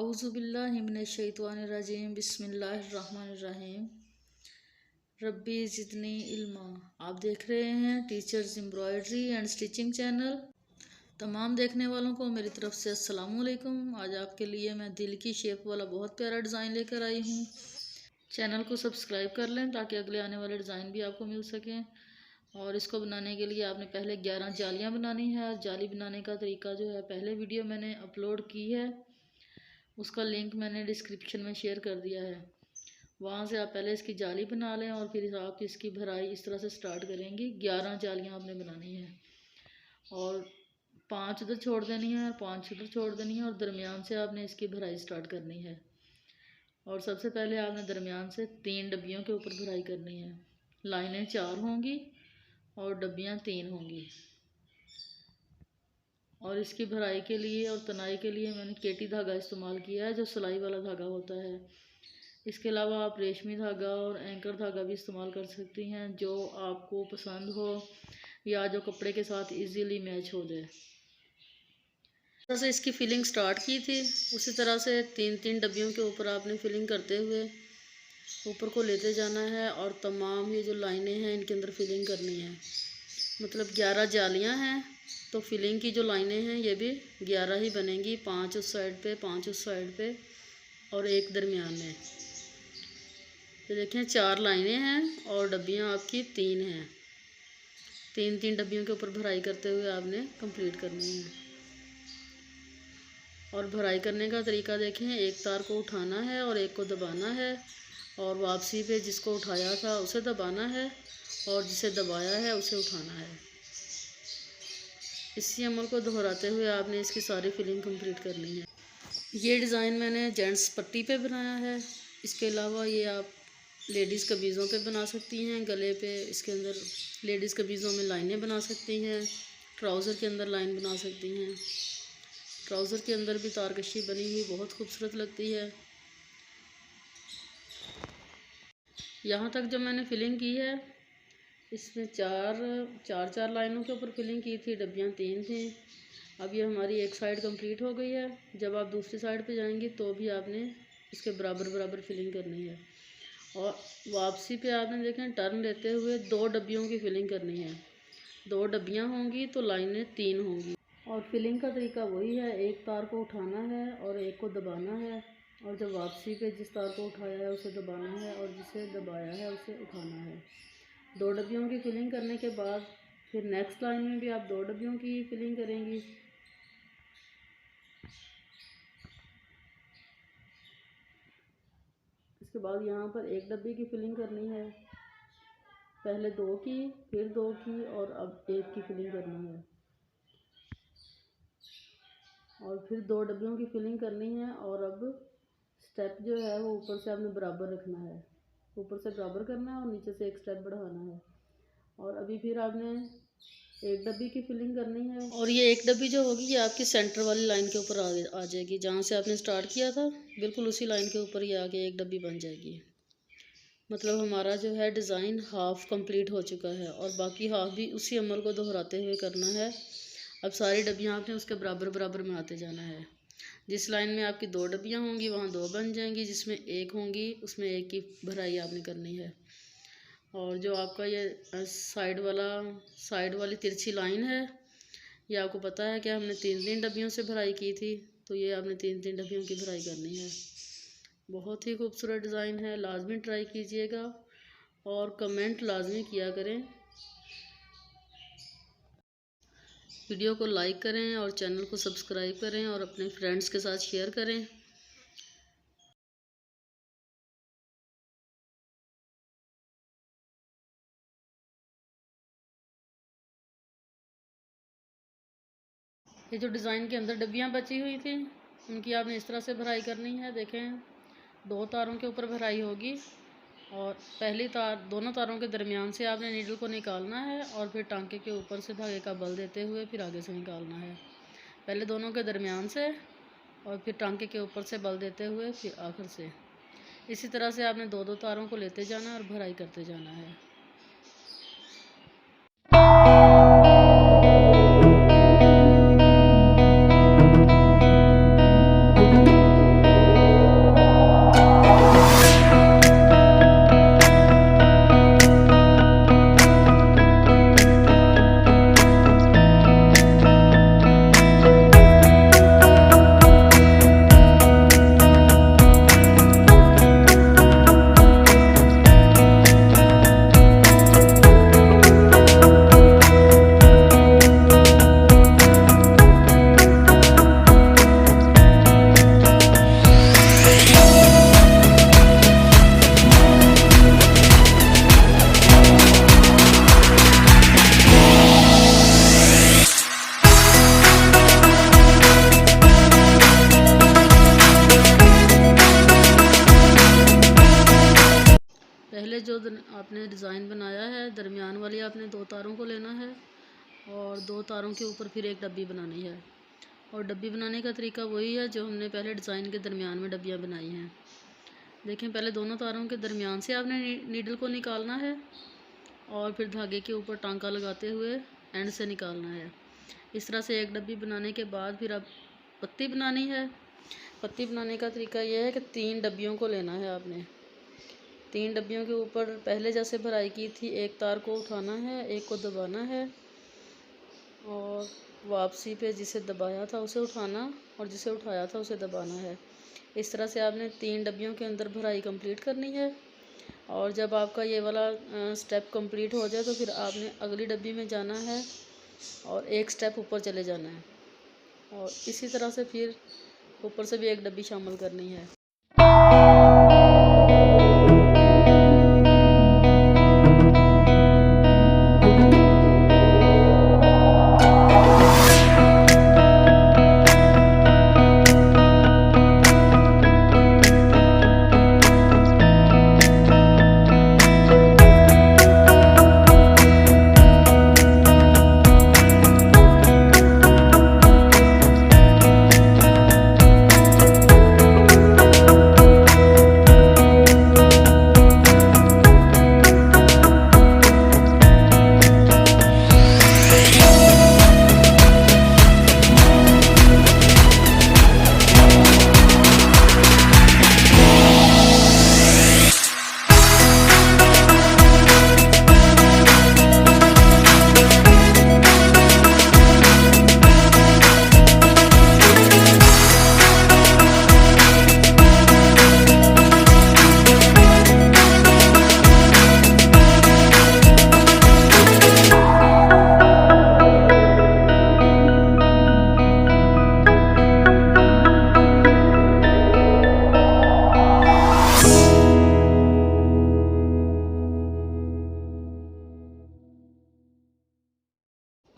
आऊज़ुबिल्लाहि मिनश्शैतानिर्रजीम बिस्मिल्लाहिर्रहमानिर्रहीम। रब्बी ज़िदनी इल्मा। आप देख रहे हैं teachers embroidery and stitching channel. तमाम देखने वालों को मेरी तरफ से अस्सलाम वालेकुम। आज आपके लिए मैं दिल की शेप वाला बहुत प्यारा डिज़ाइन लेकर आई हूँ। चैनल को सब्सक्राइब कर लें ताकि अगले आने वाले डिज़ाइन भी आपको मिल सकें। और इसको बनाने के लिए आपने पहले 11 जालियाँ बनानी है। जाली बनाने का तरीका जो है पहले वीडियो मैंने अपलोड की है, उसका लिंक मैंने डिस्क्रिप्शन में शेयर कर दिया है। वहाँ से आप पहले इसकी जाली बना लें और फिर आप इसकी भराई इस तरह से स्टार्ट करेंगी। 11 जालियाँ आपने बनानी है और 5 उधर छोड़ देनी है और 5 उधर छोड़ देनी है और दरमियान से आपने इसकी भराई स्टार्ट करनी है। और सबसे पहले आपने दरमियान से 3 डब्बियों के ऊपर भराई करनी है। लाइनें 4 होंगी और डब्बियाँ 3 होंगी। और इसकी भराई के लिए और तनाई के लिए मैंने केटी धागा इस्तेमाल किया है, जो सिलाई वाला धागा होता है। इसके अलावा आप रेशमी धागा और एंकर धागा भी इस्तेमाल कर सकती हैं, जो आपको पसंद हो या जो कपड़े के साथ इजीली मैच हो जाए। जैसे से इसकी फिलिंग स्टार्ट की थी उसी तरह से 3-3 डब्बियों के ऊपर आपने फिलिंग करते हुए ऊपर को लेते जाना है और तमाम ये जो लाइनें हैं इनके अंदर फिलिंग करनी है। मतलब 11 जालियां हैं तो फिलिंग की जो लाइनें हैं ये भी 11 ही बनेंगी। 5 उस साइड पे, 5 उस साइड पे और एक दरमियान में। तो देखें 4 लाइनें हैं और डब्बियां आपकी 3 हैं। 3-3 डब्बियों के ऊपर भराई करते हुए आपने कंप्लीट करनी है। और भराई करने का तरीका देखें, एक तार को उठाना है और एक को दबाना है और वापसी पे जिसको उठाया था उसे दबाना है और जिसे दबाया है उसे उठाना है। इसी अमल को दोहराते हुए आपने इसकी सारी फिलिंग कंप्लीट करनी है। ये डिज़ाइन मैंने जेंट्स पट्टी पे बनाया है। इसके अलावा ये आप लेडीज़ कमीज़ों पे बना सकती हैं, गले पे। इसके अंदर लेडीज़ कमीज़ों में लाइनें बना सकती हैं, ट्राउज़र के अंदर लाइन बना सकती हैं। ट्राउज़र के अंदर भी तारकशी बनी हुई बहुत खूबसूरत लगती है। यहाँ तक जब मैंने फिलिंग की है इसमें चार लाइनों के ऊपर फिलिंग की थी, डब्बियाँ 3 थी। अब ये हमारी एक साइड कंप्लीट हो गई है। जब आप दूसरी साइड पे जाएंगी तो भी आपने इसके बराबर बराबर फिलिंग करनी है। और वापसी पे आपने देखें टर्न लेते हुए 2 डब्बियों की फिलिंग करनी है। 2 डब्बियाँ होंगी तो लाइनें 3 होंगी। और फिलिंग का तरीका वही है, एक तार को उठाना है और एक को दबाना है और जब वापसी पे जिस तार को उठाया है उसे दबाना है और जिसे दबाया है उसे उठाना है। 2 डब्बियों की फिलिंग करने के बाद फिर नेक्स्ट लाइन में भी आप 2 डब्बियों की फिलिंग करेंगी। इसके बाद यहाँ पर 1 डब्बी की फिलिंग करनी है। पहले 2 की, फिर 2 की और अब 1 की फिलिंग करनी है। और फिर 2 डब्बियों की फिलिंग करनी है। और अब स्टेप जो है वो ऊपर से आपने बराबर रखना है, ऊपर से बराबर करना है और नीचे से 1 स्टेप बढ़ाना है। और अभी फिर आपने 1 डब्बी की फिलिंग करनी है। और ये 1 डब्बी जो होगी ये आपकी सेंटर वाली लाइन के ऊपर आ जाएगी। जहाँ से आपने स्टार्ट किया था बिल्कुल उसी लाइन के ऊपर ही आगे 1 डब्बी बन जाएगी। मतलब हमारा जो है डिज़ाइन हाफ़ कंप्लीट हो चुका है और बाकी हाफ़ भी उसी अमल को दोहराते हुए करना है। अब सारी डब्बियाँ आपने उसके बराबर बराबर बनाते जाना है। जिस लाइन में आपकी 2 डब्बियाँ होंगी वहाँ 2 बन जाएंगी, जिसमें 1 होंगी उसमें 1 की भराई आपने करनी है। और जो आपका ये साइड वाली तिरछी लाइन है, ये आपको पता है कि हमने 3-3 डब्बियों से भराई की थी, तो ये आपने 3-3 डब्बियों की भराई करनी है। बहुत ही खूबसूरत डिज़ाइन है, लाजमी ट्राई कीजिएगा और कमेंट लाजमी किया करें। वीडियो को लाइक करें और चैनल को सब्सक्राइब करें और अपने फ्रेंड्स के साथ शेयर करें। ये जो डिज़ाइन के अंदर डब्बियाँ बची हुई थी उनकी आपने इस तरह से भराई करनी है। देखें 2 तारों के ऊपर भराई होगी और पहली तार, दोनों तारों के दरमियान से आपने नीडल को निकालना है और फिर टांके के ऊपर से धागे का बल देते हुए फिर आगे से निकालना है। पहले दोनों के दरमियान से और फिर टांके के ऊपर से बल देते हुए फिर आखिर से। इसी तरह से आपने 2-2 तारों को लेते जाना और भराई करते जाना है। आपने 2 तारों को लेना है और 2 तारों के ऊपर फिर एक डब्बी बनानी है। और डब्बी बनाने का तरीका वही है जो हमने पहले डिज़ाइन के दरमियान में डब्बियाँ बनाई हैं। देखें, पहले दोनों तारों के दरमियान से आपने नीडल को निकालना है और फिर धागे के ऊपर टांका लगाते हुए एंड से निकालना है। इस तरह से एक डब्बी बनाने के बाद फिर अब पत्ती बनानी है। पत्ती बनाने का तरीका यह है कि 3 डब्बियों को लेना है आपने। 3 डब्बियों के ऊपर पहले जैसे भराई की थी, एक तार को उठाना है, एक को दबाना है और वापसी पे जिसे दबाया था उसे उठाना और जिसे उठाया था उसे दबाना है। इस तरह से आपने 3 डब्बियों के अंदर भराई कंप्लीट करनी है। और जब आपका ये वाला स्टेप कंप्लीट हो जाए तो फिर आपने अगली डब्बी में जाना है और एक स्टेप ऊपर चले जाना है और इसी तरह से फिर ऊपर से भी एक डब्बी शामिल करनी है।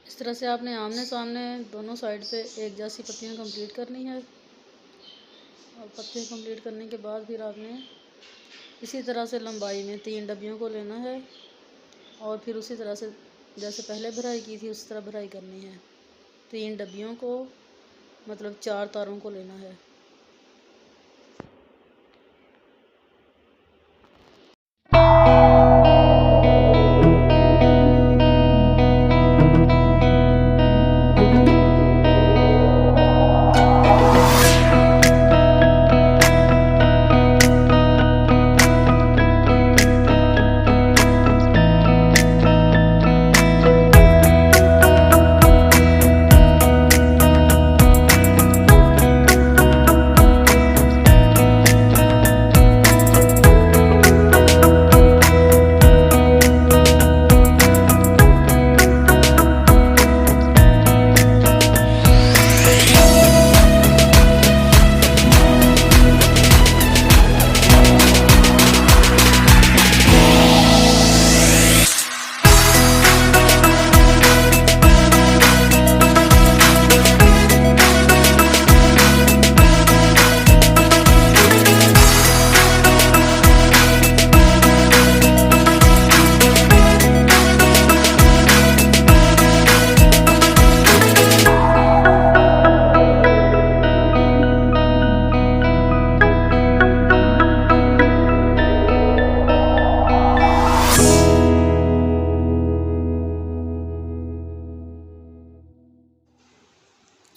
इस तरह से आपने आमने सामने दोनों साइड पे एक जैसी पत्तियाँ कंप्लीट करनी है और पत्तियाँ कंप्लीट करने के बाद फिर आपने इसी तरह से लंबाई में 3 डब्बियों को लेना है और फिर उसी तरह से जैसे पहले भराई की थी उस तरह भराई करनी है। 3 डब्बियों को मतलब 4 तारों को लेना है।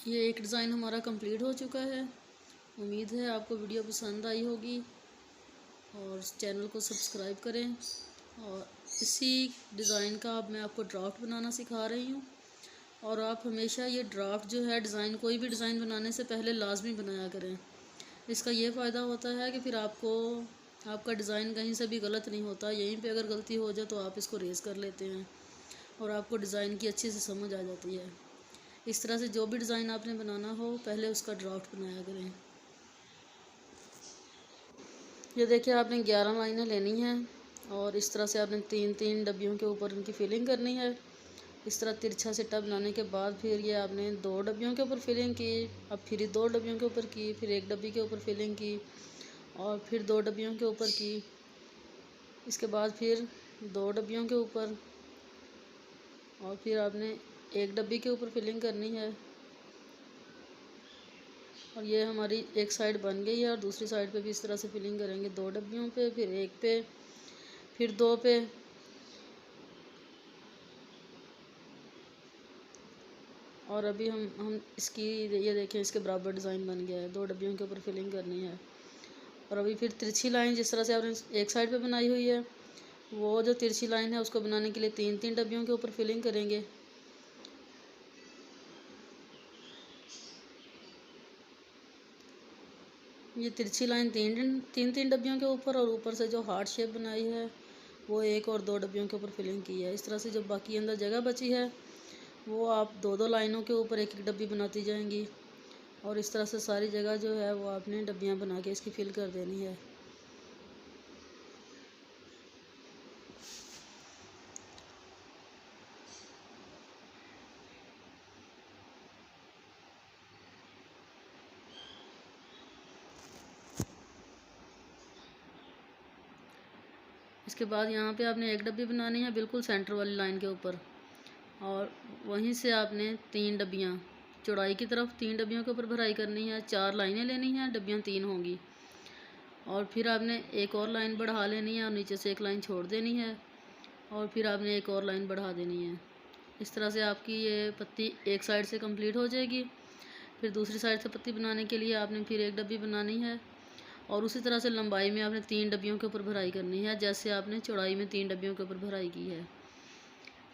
ये एक डिज़ाइन हमारा कंप्लीट हो चुका है। उम्मीद है आपको वीडियो पसंद आई होगी और चैनल को सब्सक्राइब करें। और इसी डिज़ाइन का अब मैं आपको ड्राफ्ट बनाना सिखा रही हूँ और आप हमेशा ये ड्राफ्ट जो है डिज़ाइन कोई भी डिज़ाइन बनाने से पहले लाजमी बनाया करें। इसका ये फ़ायदा होता है कि फिर आपका डिज़ाइन कहीं से भी गलत नहीं होता। यहीं पे अगर गलती हो जाए तो आप इसको रेज़ कर लेते हैं और आपको डिज़ाइन की अच्छी से समझ आ जाती है। इस तरह से जो भी डिज़ाइन आपने बनाना हो पहले उसका ड्राफ्ट बनाया करें। ये देखिए, आपने 11 लाइनें लेनी हैं और इस तरह से आपने 3-3 डब्बियों के ऊपर इनकी फिलिंग करनी है। इस तरह तिरछा सिट्टा बनाने के बाद फिर ये आपने 2 डब्बियों के ऊपर फिलिंग की, अब फिर 2 डब्बियों के ऊपर की, फिर 1 डब्बी के ऊपर फिलिंग की और फिर 2 डब्बियों के ऊपर की। इसके बाद फिर 2 डब्बियों के ऊपर और फिर आपने एक डब्बी के ऊपर फिलिंग करनी है। और ये हमारी एक साइड बन गई है और दूसरी साइड पे भी इस तरह से फिलिंग करेंगे, 2 डब्बियों पे, फिर एक पे, फिर 2 पे। और अभी हम इसकी ये देखें, इसके बराबर डिज़ाइन बन गया है, 2 डब्बियों के ऊपर फिलिंग करनी है। और अभी फिर तिरछी लाइन जिस तरह से आपने एक साइड पे बनाई हुई है, वो जो तिरछी लाइन है उसको बनाने के लिए 3-3 डब्बियों के ऊपर फिलिंग करेंगे। ये तिरछी लाइन 3-3 डब्बियों के ऊपर, और ऊपर से जो हार्ट शेप बनाई है वो 1 और 2 डब्बियों के ऊपर फिलिंग की है। इस तरह से जो बाकी अंदर जगह बची है वो आप 2-2 लाइनों के ऊपर 1-1 डब्बी बनाती जाएंगी। और इस तरह से सारी जगह जो है वो आपने डब्बियाँ बना के इसकी फिल कर देनी है। इसके बाद यहाँ पे आपने एक डब्बी बनानी है बिल्कुल सेंटर वाली लाइन के ऊपर, और वहीं से आपने 3 डब्बियाँ चौड़ाई की तरफ 3 डब्बियों के ऊपर भराई करनी है। 4 लाइनें लेनी हैं, डब्बियाँ 3 होंगी। और फिर आपने एक और लाइन बढ़ा लेनी है और नीचे से एक लाइन छोड़ देनी है, और फिर आपने एक और लाइन बढ़ा देनी है। इस तरह से आपकी ये पत्ती एक साइड से कंप्लीट हो जाएगी। फिर दूसरी साइड से पत्ती बनाने के लिए आपने फिर एक डब्बी बनानी है, और उसी तरह से लंबाई में आपने 3 डब्बियों के ऊपर भराई करनी है, जैसे आपने चौड़ाई में 3 डब्बियों के ऊपर भराई की है।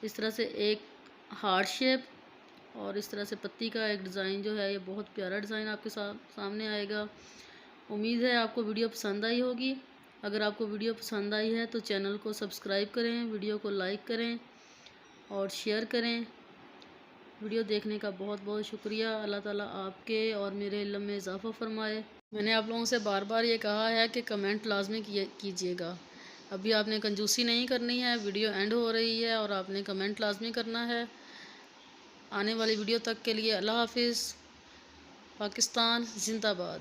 इस तरह से एक हार्ट शेप और इस तरह से पत्ती का एक डिज़ाइन जो है, ये बहुत प्यारा डिज़ाइन आपके सामने आएगा। उम्मीद है आपको वीडियो पसंद आई होगी। अगर आपको वीडियो पसंद आई है तो चैनल को सब्सक्राइब करें, वीडियो को लाइक करें और शेयर करें। वीडियो देखने का बहुत बहुत शुक्रिया। अल्लाह ताला आपके और मेरे इल्म में इजाफ़ा फ़रमाए। मैंने आप लोगों से बार बार ये कहा है कि कमेंट लाजमी कीजिएगा। अभी आपने कंजूसी नहीं करनी है, वीडियो एंड हो रही है और आपने कमेंट लाजमी करना है। आने वाली वीडियो तक के लिए अल्लाह हाफिज़। पाकिस्तान जिंदाबाद।